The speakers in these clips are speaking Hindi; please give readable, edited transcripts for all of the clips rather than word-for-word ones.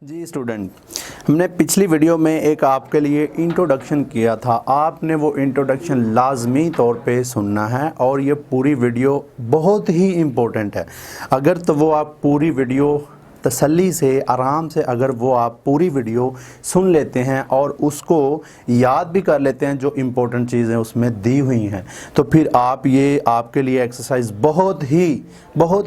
जी स्टूडेंट, हमने पिछली वीडियो में एक आपके लिए इंट्रोडक्शन किया था। आपने वो इंट्रोडक्शन लाजमी तौर पे सुनना है और ये पूरी वीडियो बहुत ही इम्पोर्टेंट है। अगर तो वो आप पूरी वीडियो तसल्ली से आराम से अगर वो आप पूरी वीडियो सुन लेते हैं और उसको याद भी कर लेते हैं जो इम्पोर्टेंट चीज़ें उसमें दी हुई हैं, तो फिर ये आपके लिए एक्सरसाइज बहुत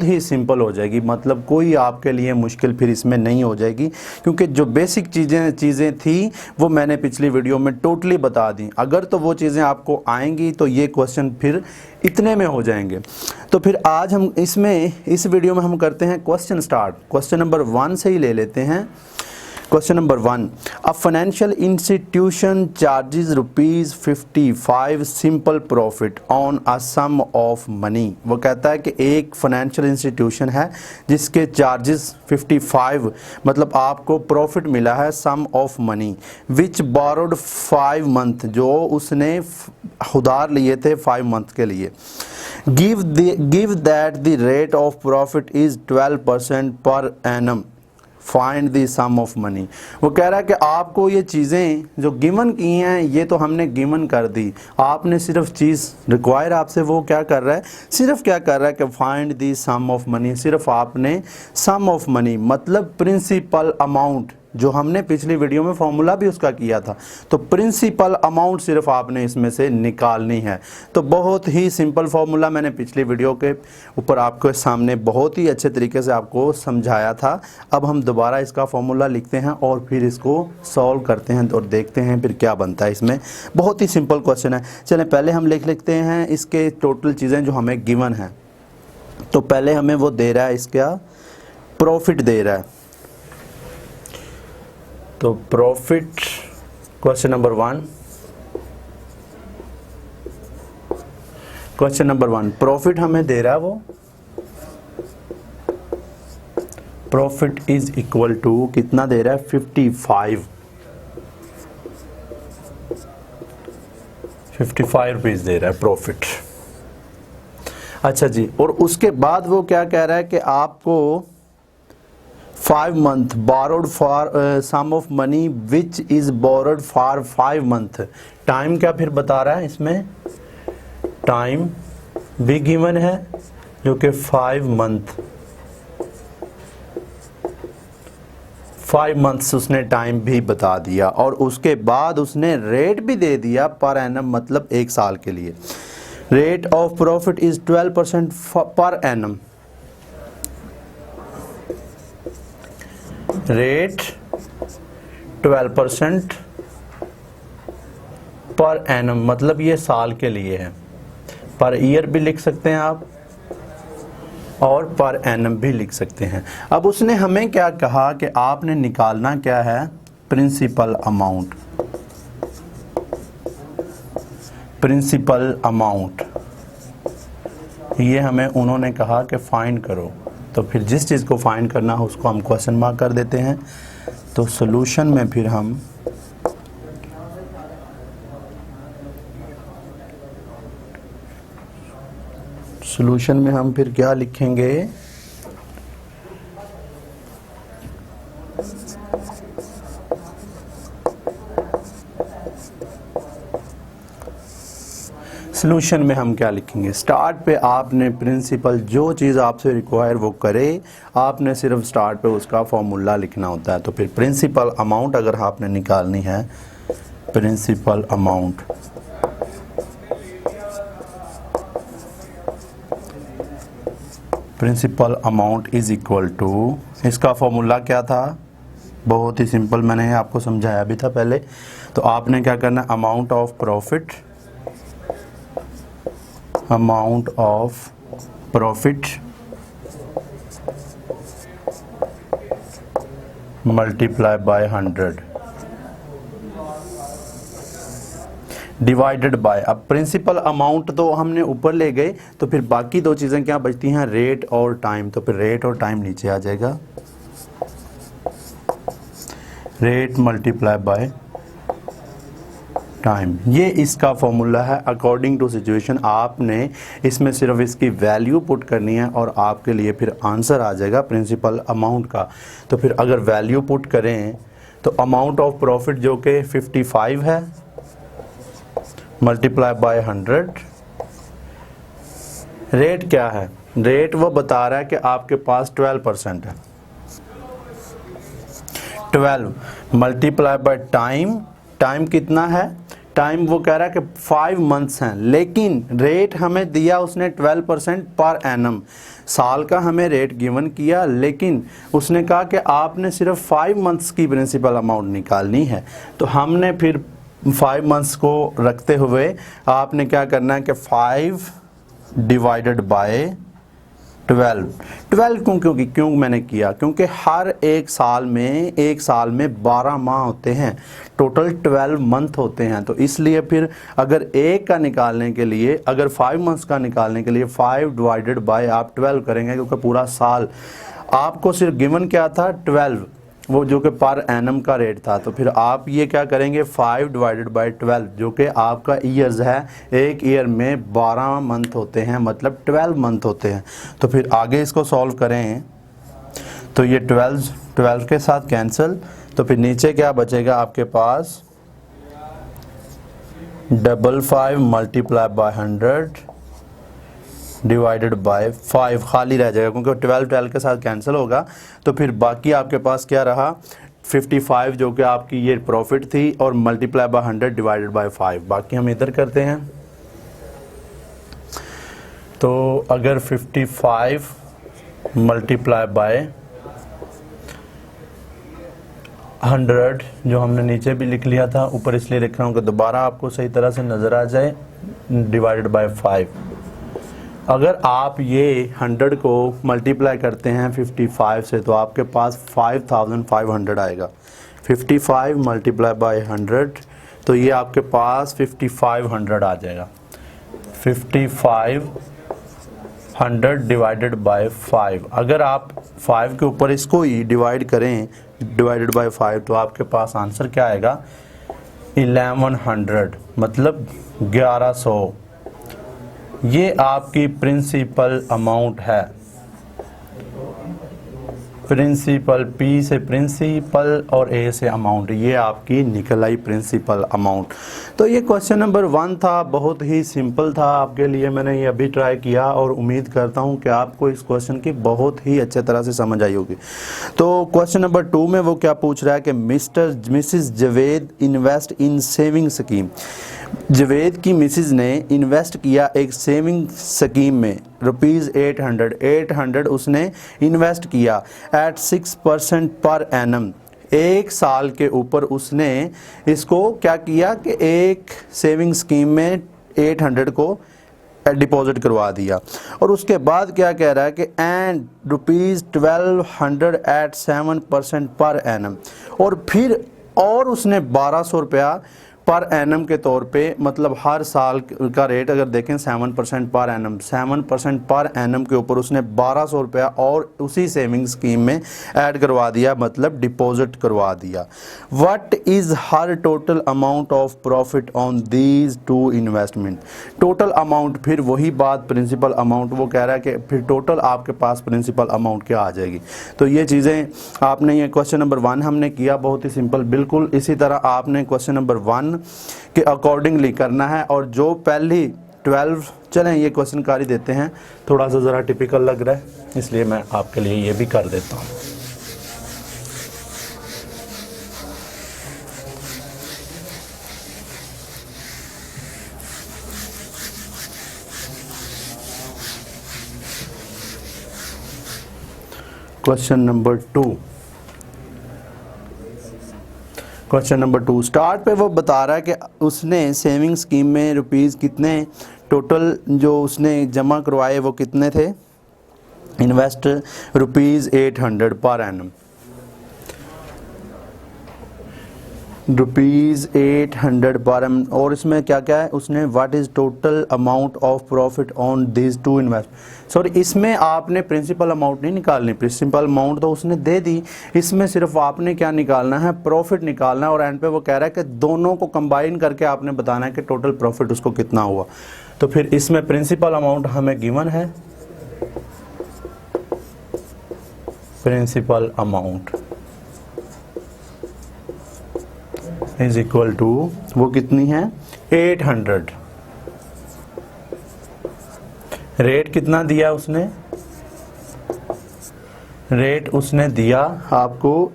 ही सिंपल हो जाएगी। मतलब कोई आपके लिए मुश्किल फिर इसमें नहीं हो जाएगी, क्योंकि जो बेसिक चीज़ें थी वो मैंने पिछली वीडियो में टोटली बता दी। अगर तो वो चीज़ें आपको आएंगी तो ये क्वेश्चन फिर इतने में हो जाएंगे। तो फिर आज हम इस वीडियो में हम करते हैं क्वेश्चन स्टार्ट। क्वेश्चन नंबर 1 से ही ले लेते हैं। Question number 1, a financial institution charges ₹55 simple profit on a sum of money. वो कहता है कि एक फाइनेंशियल इंस्टीट्यूशन है जिसके चार्जेस 55 मतलब आपको प्रॉफिट मिला है sum of money which borrowed 5 month, जो उसने उधार लिए थे 5 मंथ के लिए। Give that the rate of profit is 12% per annum, find the sum of money. वो कह रहा है कि आपको ये चीज़ें जो गिवन की हैं ये तो हमने गिवन कर दी, आपने सिर्फ चीज़ रिक्वायर आपसे वो क्या कर रहा है, सिर्फ क्या कर रहा है कि find the sum of money. सिर्फ आपने सम ऑफ मनी मतलब प्रिंसिपल अमाउंट, जो हमने पिछली वीडियो में फॉर्मूला भी उसका किया था, तो प्रिंसिपल अमाउंट सिर्फ आपने इसमें से निकालनी है। तो बहुत ही सिंपल फॉर्मूला मैंने पिछली वीडियो के ऊपर आपके सामने बहुत ही अच्छे तरीके से आपको समझाया था। अब हम दोबारा इसका फॉर्मूला लिखते हैं और फिर इसको सॉल्व करते हैं और देखते हैं फिर क्या बनता है। इसमें बहुत ही सिंपल क्वेश्चन है। चलें पहले हम लिख लेते हैं इसके टोटल चीज़ें जो हमें गिवन है। तो पहले हमें वो दे रहा है, इसका प्रॉफिट दे रहा है। तो प्रॉफिट क्वेश्चन नंबर 1, प्रॉफिट हमें दे रहा है, वो प्रॉफिट इज इक्वल टू कितना दे रहा है, 55 रुपीज दे रहा है प्रॉफिट। अच्छा जी, और उसके बाद वो क्या कह रहा है कि आपको 5 month borrowed for sum of money which is borrowed for 5 month. Time क्या फिर बता रहा है, इसमें टाइम भी गिवन है जो कि 5 मंथ्स उसने टाइम भी बता दिया, और उसके बाद उसने रेट भी दे दिया पर एनम मतलब 1 साल के लिए। Rate of profit is 12% per annum. Rate 12% per annum मतलब ये साल के लिए है। पर ईयर भी लिख सकते हैं आप और पर एनम भी लिख सकते हैं। अब उसने हमें क्या कहा कि आपने निकालना क्या है, प्रिंसिपल अमाउंट। प्रिंसिपल अमाउंट ये हमें उन्होंने कहा कि फाइंड करो। तो फिर जिस चीज़ को फाइंड करना है उसको हम क्वेश्चन मार्क कर देते हैं। तो सॉल्यूशन में फिर हम फिर क्या लिखेंगे, सॉल्यूशन में हम क्या लिखेंगे, स्टार्ट पे आपने प्रिंसिपल जो चीज़ आपसे रिक्वायर वो करे, आपने सिर्फ स्टार्ट पे उसका फॉर्मूला लिखना होता है। तो फिर प्रिंसिपल अमाउंट अगर आपने निकालनी है, principal amount is equal to, इसका फॉर्मूला क्या था, बहुत ही सिंपल, मैंने आपको समझाया भी था पहले। तो आपने क्या करना, amount of profit multiply by 100 divided by. अब प्रिंसिपल अमाउंट तो हमने ऊपर ले गए, तो फिर बाकी दो चीज़ें क्या बचती हैं, रेट और टाइम। तो फिर रेट और टाइम नीचे आ जाएगा, रेट मल्टीप्लाई बाय टाइम। ये इसका फॉर्मूला है अकॉर्डिंग टू सिचुएशन। आपने इसमें सिर्फ इसकी वैल्यू पुट करनी है और आपके लिए फिर आंसर आ जाएगा प्रिंसिपल अमाउंट का। तो फिर अगर वैल्यू पुट करें तो अमाउंट ऑफ प्रॉफिट जो कि 55 है मल्टीप्लाई बाय 100। रेट क्या है? रेट वो बता रहा है कि आपके पास 12% है। 12 मल्टीप्लाई बाय टाइम। टाइम कितना है? टाइम वो कह रहा है कि 5 मंथ्स हैं, लेकिन रेट हमें दिया उसने 12% पर एनम। साल का हमें रेट गिवन किया, लेकिन उसने कहा कि आपने सिर्फ 5 मंथ्स की प्रिंसिपल अमाउंट निकालनी है। तो हमने फिर 5 मंथ्स को रखते हुए आपने क्या करना है कि 5 डिवाइडेड बाय 12 क्यों मैंने किया? क्योंकि हर एक साल में 12 माह होते हैं, टोटल 12 मंथ होते हैं। तो इसलिए फिर अगर एक का निकालने के लिए, अगर 5 मंथ्स का निकालने के लिए 5 डिवाइडेड बाय आप 12 करेंगे, क्योंकि पूरा साल आपको सिर्फ गिवन क्या था 12, वो जो कि पर एनम का रेट था। तो फिर आप ये क्या करेंगे 5 डिवाइडेड बाय 12 जो कि आपका ईयर्स है। एक ईयर में 12 मंथ होते हैं, मतलब 12 मंथ होते हैं। तो फिर आगे इसको सॉल्व करें तो ये 12 के साथ कैंसिल। तो फिर नीचे क्या बचेगा आपके पास 55 मल्टीप्लाई बाय 100 डिवाइडेड बाय 5 खाली रह जाएगा, क्योंकि 12 के साथ कैंसिल होगा। तो फिर बाकी आपके पास क्या रहा 55 जो कि आपकी ये प्रॉफिट थी, और मल्टीप्लाई बाय 100 डिवाइडेड बाय 5। बाकी हम इधर करते हैं। तो अगर 55 मल्टीप्लाई बाय 100 जो हमने नीचे भी लिख लिया था, ऊपर इसलिए लिख रहा हूँ कि दोबारा आपको सही तरह से नज़र आ जाए, डिवाइडेड बाय 5। अगर आप ये 100 को मल्टीप्लाई करते हैं 55 से तो आपके पास 5500 आएगा। 55 मल्टीप्लाई बाय 100 तो ये आपके पास 5500 आ जाएगा। 5500 डिवाइडेड बाय 5। अगर आप 5 के ऊपर इसको ही डिवाइड करें डिवाइडेड बाय 5 तो आपके पास आंसर क्या आएगा 1100, मतलब 1100। ये आपकी प्रिंसिपल अमाउंट है। प्रिंसिपल, पी से प्रिंसिपल और ए से अमाउंट, ये आपकी निकल आई प्रिंसिपल अमाउंट। तो ये क्वेश्चन नंबर 1 था, बहुत ही सिंपल था आपके लिए। मैंने ये अभी ट्राई किया और उम्मीद करता हूँ कि आपको इस क्वेश्चन की बहुत ही अच्छे तरह से समझ आई होगी। तो क्वेश्चन नंबर 2 में वो क्या पूछ रहा है कि Mrs Javed invest in saving scheme. Javed की मिसिस ने इन्वेस्ट किया एक सेविंग स्कीम में ₹800 उसने इन्वेस्ट किया एट 6% पर एनम। एक साल के ऊपर उसने इसको क्या किया कि एक सेविंग स्कीम में 800 को डिपॉजिट करवा दिया। और उसके बाद क्या कह रहा है कि एंड ₹1200 एट 7% पर एनम, और फिर और उसने 1200 रुपया पर एनम के तौर पे, मतलब हर साल का रेट अगर देखें 7% पर एनम, 7% पर एनम के ऊपर उसने 1200 रुपया और उसी सेविंग स्कीम में ऐड करवा दिया, मतलब डिपॉजिट करवा दिया। What is her total amount of profit on these 2 investment. Total amount, फिर वही बात प्रिंसिपल अमाउंट, वो कह रहा है कि फिर टोटल आपके पास प्रिंसिपल अमाउंट क्या आ जाएगी। तो ये चीज़ें आपने, ये क्वेश्चन नंबर 1 हमने किया, बहुत ही सिंपल। बिल्कुल इसी तरह आपने क्वेश्चन नंबर 1 के अकॉर्डिंगली करना है। और जो पहली 12, चलें ये क्वेश्चन कारी देते हैं, थोड़ा सा ज़रा टिपिकल लग रहा है इसलिए मैं आपके लिए ये भी कर देता हूँ। Question number 2, question number 2 start पे वो बता रहा है कि उसने सेविंग स्कीम में रुपीज़ कितने टोटल जो उसने जमा करवाए वो कितने थे, इन्वेस्ट ₹800 पर एनम। ₹800 पर एम। और इसमें क्या क्या है उसने, what is total amount of profit on this two invest. Sorry, इसमें आपने प्रिंसिपल अमाउंट नहीं निकालनी, प्रिंसिपल अमाउंट तो उसने दे दी, इसमें सिर्फ आपने क्या निकालना है, प्रॉफिट निकालना है। और एंड पे वो कह रहा है कि दोनों को कंबाइन करके आपने बताना है कि टोटल प्रॉफिट उसको कितना हुआ। तो फिर इसमें प्रिंसिपल अमाउंट हमें गिवन है, principal amount is equal to, वो कितनी है 800। रेट कितना दिया उसने, रेट उसने दिया आपको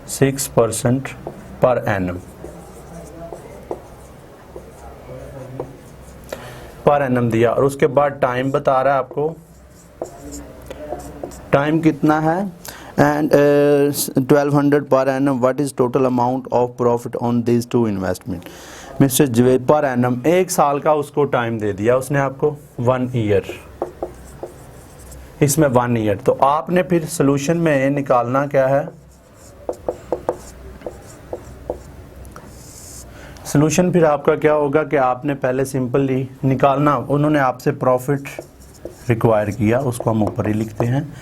6% पर एनम, पर एनम दिया। और उसके बाद टाइम बता रहा है आपको, टाइम कितना है, and 1200 per annum, what is total amount of profit on this two investment. Mister Javed per annum, 1 साल का उसको टाइम दे दिया उसने आपको, 1 ईयर, इसमें 1 ईयर। तो आपने फिर सोल्यूशन में निकालना क्या है, सोल्यूशन फिर आपका क्या होगा कि आपने पहले सिंपली निकालना, उन्होंने आपसे प्रॉफिट रिक्वायर किया, उसको हम ऊपर ही लिखते हैं,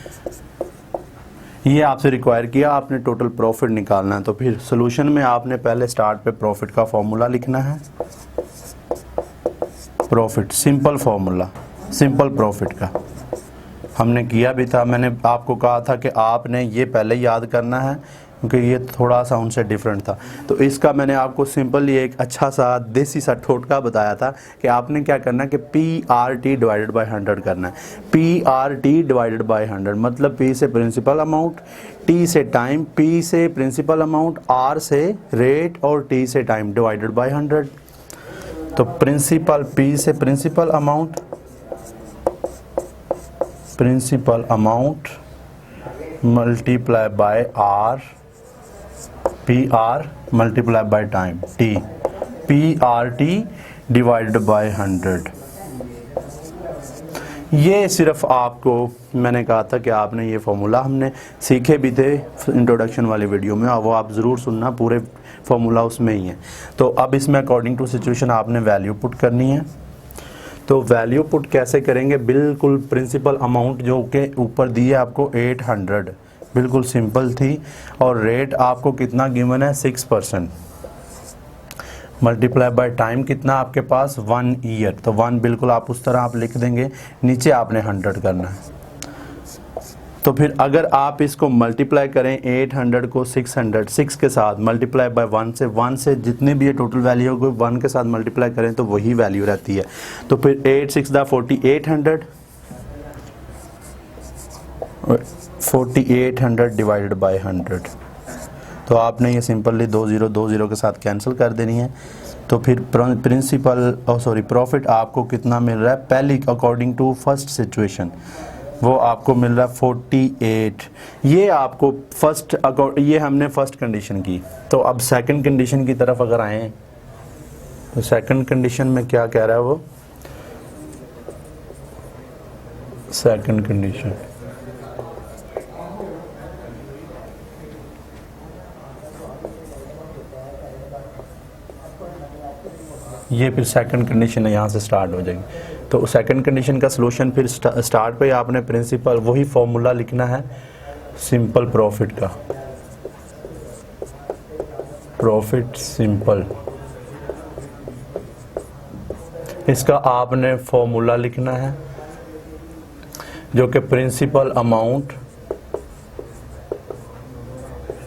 ये आपसे रिक्वायर किया, आपने टोटल प्रॉफिट निकालना है। तो फिर सोल्यूशन में आपने पहले स्टार्ट पे प्रॉफिट का फॉर्मूला लिखना है, profit simple formula, simple profit का हमने किया भी था। मैंने आपको कहा था कि आपने ये पहले याद करना है क्योंकि ये थोड़ा सा उनसे डिफरेंट था। तो इसका मैंने आपको सिंपली एक अच्छा सा देसी सा टोटका बताया था कि आपने क्या करना है कि PRT डिवाइडेड बाय 100 करना है। PRT डिवाइडेड बाय 100 मतलब P से प्रिंसिपल अमाउंट, T से टाइम, P से प्रिंसिपल अमाउंट, R से रेट और T से टाइम डिवाइडेड बाय 100। तो प्रिंसिपल P से principal amount, principal amount multiply by R, PR multiply by time T, PRT divided by 100। ये सिर्फ आपको मैंने कहा था कि आपने ये फॉर्मूला हमने सीखे भी थे इंट्रोडक्शन वाली वीडियो में, और वो आप ज़रूर सुनना, पूरे फॉर्मूला उसमें ही है। तो अब इसमें अकॉर्डिंग टू सिचुएशन आपने वैल्यू पुट करनी है। तो वैल्यू पुट कैसे करेंगे, बिल्कुल प्रिंसिपल अमाउंट जो के ऊपर दी है आपको 800, बिल्कुल सिंपल थी। और रेट आपको कितना गिवन है 6%, मल्टीप्लाई बाय टाइम कितना आपके पास 1 ईयर। तो 1 बिल्कुल आप उस तरह आप लिख देंगे, नीचे आपने 100 करना है। तो फिर अगर आप इसको मल्टीप्लाई करें 800 को 6 के साथ मल्टीप्लाई बाय 1 से जितने भी ये टोटल वैल्यू होगी 1 के साथ मल्टीप्लाई करें तो वही वैल्यू रहती है। तो फिर 8 6 दा 4800, 4800 डिवाइडेड बाय 100। तो आपने ये सिंपली 20 के साथ कैंसिल कर देनी है। तो फिर प्रॉफिट आपको कितना मिल रहा है, पहली अकॉर्डिंग टू फर्स्ट सिचुएशन वो आपको मिल रहा है 48। ये आपको ये हमने फर्स्ट कंडीशन की। तो अब सेकंड कंडीशन की तरफ अगर आए तो सेकंड कंडीशन में क्या कह रहा है वो, सेकंड कंडीशन ये फिर सेकंड कंडीशन है, यहाँ से स्टार्ट हो जाएगी। तो सेकंड कंडीशन का सलूशन फिर स्टार्ट पे आपने प्रिंसिपल वही फॉर्मूला लिखना है सिंपल प्रॉफिट का, प्रॉफिट सिंपल, इसका आपने फॉर्मूला लिखना है जो कि प्रिंसिपल अमाउंट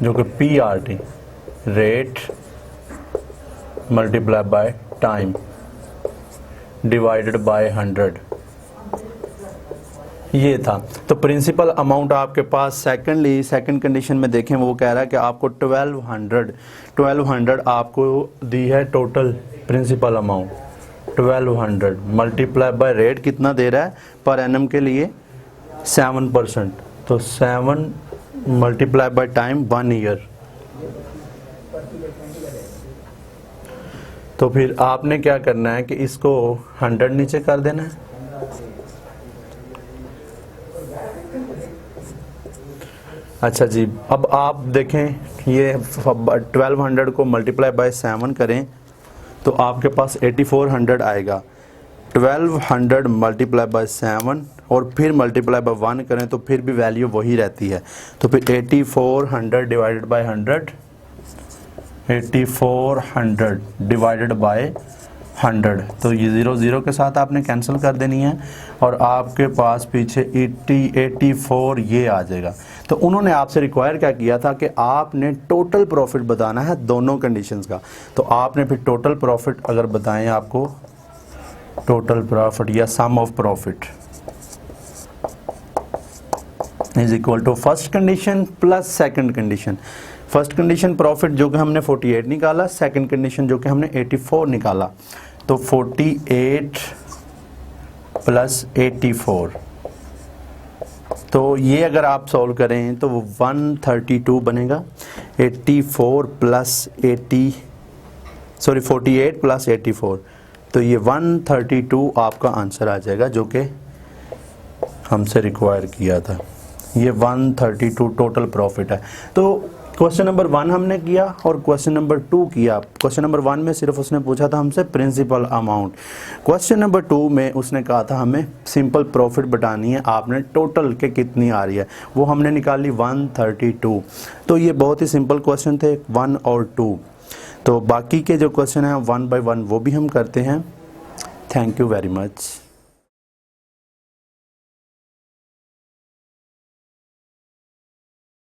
जो कि PRT rate multiply by time divided by 100 ये था। तो प्रिंसिपल अमाउंट आपके पास सेकंड कंडीशन में देखें वो कह रहा है कि आपको 1200 आपको दी है total principal amount, 1200 multiply by rate कितना दे रहा है पर एनम के लिए 7%। तो 7 मल्टीप्लाई बाय टाइम 1 ईयर। तो फिर आपने क्या करना है कि इसको 100 नीचे कर देना है, अच्छा जी, अब आप देखें ये 1200 को मल्टीप्लाई बाय 7 करें तो आपके पास 8400 आएगा। 1200 मल्टीप्लाई बाय 7 और फिर मल्टीप्लाई बाय 1 करें तो फिर भी वैल्यू वही रहती है। तो फिर 8400 डिवाइडेड बाय 100, 8400 डिवाइडेड बाय 100, तो ये 0 0 के साथ आपने कैंसिल कर देनी है और आपके पास पीछे 84 ये आ जाएगा। तो उन्होंने आपसे रिक्वायर क्या किया था कि आपने टोटल प्रॉफिट बताना है दोनों कंडीशंस का। तो आपने फिर टोटल प्रॉफिट अगर बताएं, आपको टोटल प्रॉफिट या sum of profit is equal to first condition plus second condition. First condition profit जो कि हमने 48 निकाला, सेकंड कंडीशन जो कि हमने 84 निकाला। तो 48 प्लस 84, तो ये अगर आप सॉल्व करें तो वो 132 बनेगा। 84 प्लस 48 प्लस 84, तो ये 132 आपका आंसर आ जाएगा जो कि हमसे रिक्वायर किया था। ये 132 टोटल प्रॉफिट है। तो क्वेश्चन नंबर 1 हमने किया और क्वेश्चन नंबर 2 किया। क्वेश्चन नंबर 1 में सिर्फ उसने पूछा था हमसे प्रिंसिपल अमाउंट। क्वेश्चन नंबर 2 में उसने कहा था हमें सिंपल प्रॉफिट बतानी है, आपने टोटल के कितनी आ रही है, वो हमने निकाली 132। तो ये बहुत ही सिंपल क्वेश्चन थे 1 और 2। तो बाकी के जो क्वेश्चन हैं 1 बाय 1 वो भी हम करते हैं। Thank you very much.